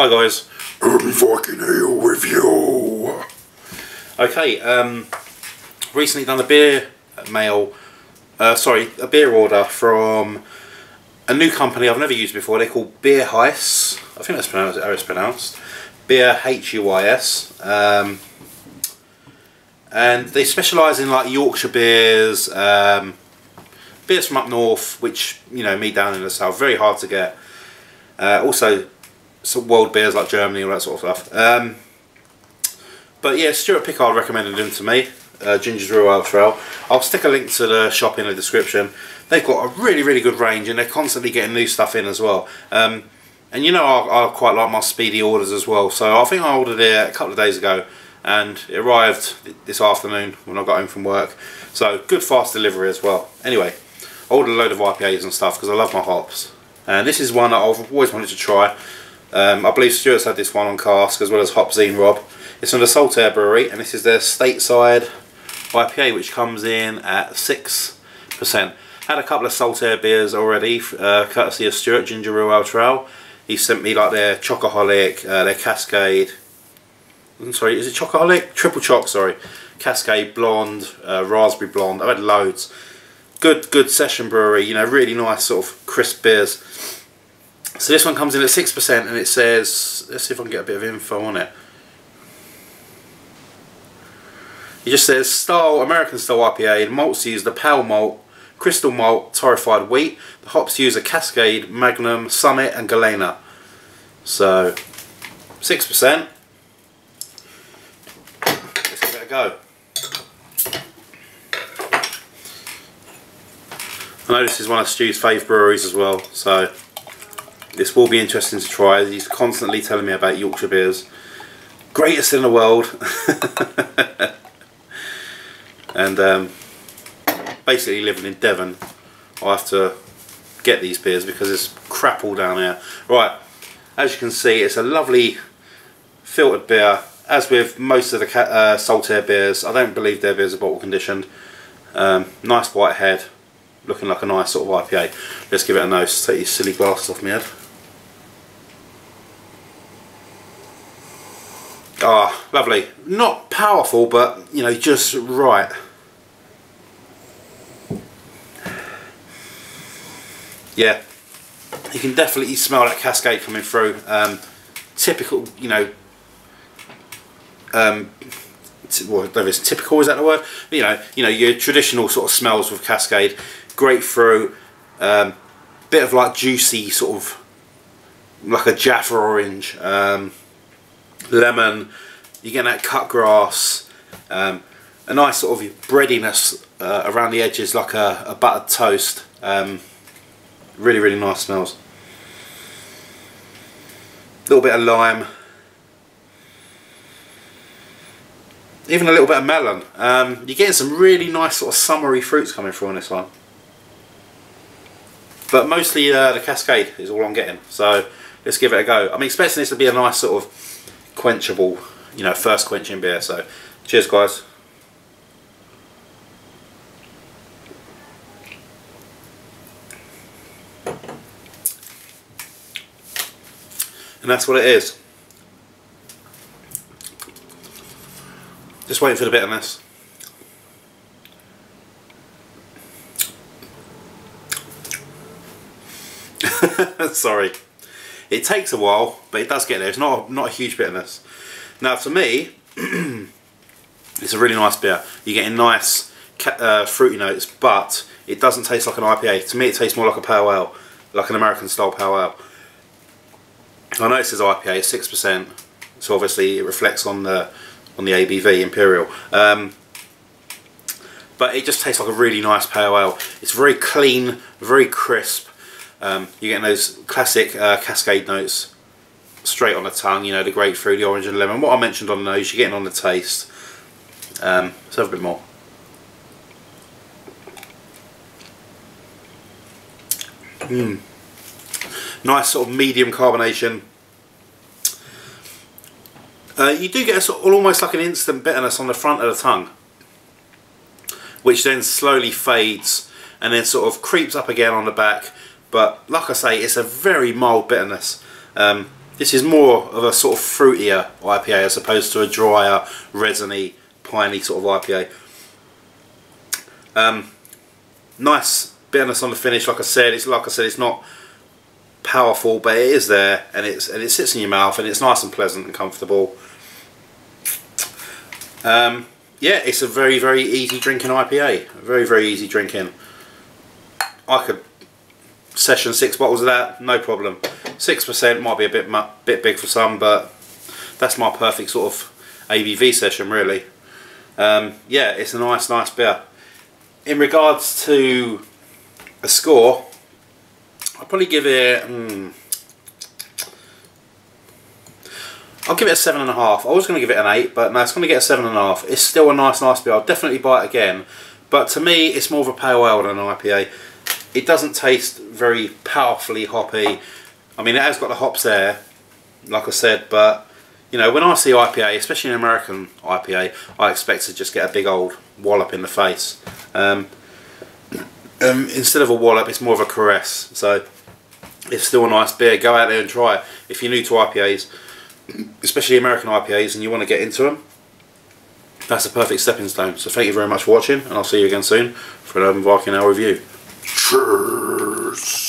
Hi guys, Early Viking Ale review. Okay, recently done a beer a beer order from a new company I've never used before. They're called Beer Huis. I think that's how it's pronounced. Beer Huis. And they specialise in like Yorkshire beers, beers from up north, which, you know, me down in the south, very hard to get. Also some world beers like Germany, all that sort of stuff. But yeah, Stuart Pickard recommended them to me, Ginger Brew Ale Trail. I'll stick a link to the shop in the description. They've got a really good range, and they're constantly getting new stuff in as well. And you know, I quite like my speedy orders as well, so I think I ordered it a couple of days ago and it arrived this afternoon when I got home from work. So good fast delivery as well. Anyway, I ordered a load of IPAs and stuff because I love my hops, and this is one that I've always wanted to try. I believe Stuart's had this one on cask as well as Hop Zine Rob. It's from the Saltaire Brewery, and this is their Stateside IPA, which comes in at 6%. Had a couple of Saltaire beers already, courtesy of Stuart, Ginger Brew Ale Trail. He sent me like their Chocoholic, their Cascade. Sorry, is it Chocoholic? Triple Choc, sorry. Cascade Blonde, Raspberry Blonde. I've had loads. Good session brewery, you know, really nice sort of crisp beers. So this one comes in at 6%, and it says, let's see if I can get a bit of info on it. It just says American style IPA. The malts use the pale malt, crystal malt, torrefied wheat. The hops use a Cascade, Magnum, Summit and Galena. So 6%. Let's give it a go. I know this is one of Stu's fave breweries as well, so this will be interesting to try. He's constantly telling me about Yorkshire beers. Greatest in the world. And basically living in Devon, I have to get these beers because there's crap all down here. Right, as you can see, it's a lovely filtered beer. As with most of the Saltaire beers, I don't believe their beers are bottle conditioned. Nice white head, looking like a nice sort of IPA. Let's give it a nose. Take these silly glasses off my head. Ah, lovely. Not powerful, but you know, just right. Yeah, you can definitely smell that Cascade coming through. Typical, you know. Whether it's typical, is that the word? But, you know your traditional sort of smells with Cascade. Grapefruit, bit of like juicy sort of like a Jaffa orange. Lemon, you get that cut grass, a nice sort of breadiness around the edges, like a buttered toast. Really nice smells. A little bit of lime, even a little bit of melon. You're getting some really nice sort of summery fruits coming through on this one, but mostly the Cascade is all I'm getting. So let's give it a go. I'm expecting this to be a nice sort of quenchable, you know, first quenching beer. So cheers guys. And that's what it is. Just waiting for the bitterness. Sorry. It takes a while, but it does get there. It's not a huge bitterness. Now, for me, it's a really nice beer. You're getting nice fruity notes, but it doesn't taste like an IPA. To me, it tastes more like a pale ale, like an American style pale ale. I know it says IPA, 6%, so obviously it reflects on the ABV Imperial. But it just tastes like a really nice pale ale. It's very clean, very crisp. You're getting those classic Cascade notes straight on the tongue, you know, the grapefruit, the orange and lemon. What I mentioned on the nose, you're getting on the taste. Let's have a bit more. Nice sort of medium carbonation. You do get a sort of almost like an instant bitterness on the front of the tongue, which then slowly fades and then sort of creeps up again on the back. But like I say, it's a very mild bitterness. This is more of a sort of fruitier IPA as opposed to a drier, resiny, piney sort of IPA. Nice bitterness on the finish. Like I said, it's not powerful, but it is there, and it sits in your mouth, and it's nice and pleasant and comfortable. Yeah, it's a very, very easy drinking IPA. Very, very easy drinking. I could session 6 bottles of that, no problem. 6% might be a bit big for some, but that's my perfect sort of ABV session, really. Yeah, it's a nice beer. In regards to a score, I'll probably give it. I'll give it a 7.5. I was going to give it an 8, but no, it's going to get a 7.5. It's still a nice beer. I'll definitely buy it again. But to me, it's more of a pale ale than an IPA. It doesn't taste very powerfully hoppy. I mean, it has got the hops there, like I said, but you know, when I see IPA, especially an American IPA, I expect to just get a big old wallop in the face. Instead of a wallop, it's more of a caress. So it's still a nice beer. Go out there and try it. If you're new to IPAs, especially American IPAs, and you want to get into them, that's a perfect stepping stone. So thank you very much for watching, and I'll see you again soon for another Viking Ale review. Cheers!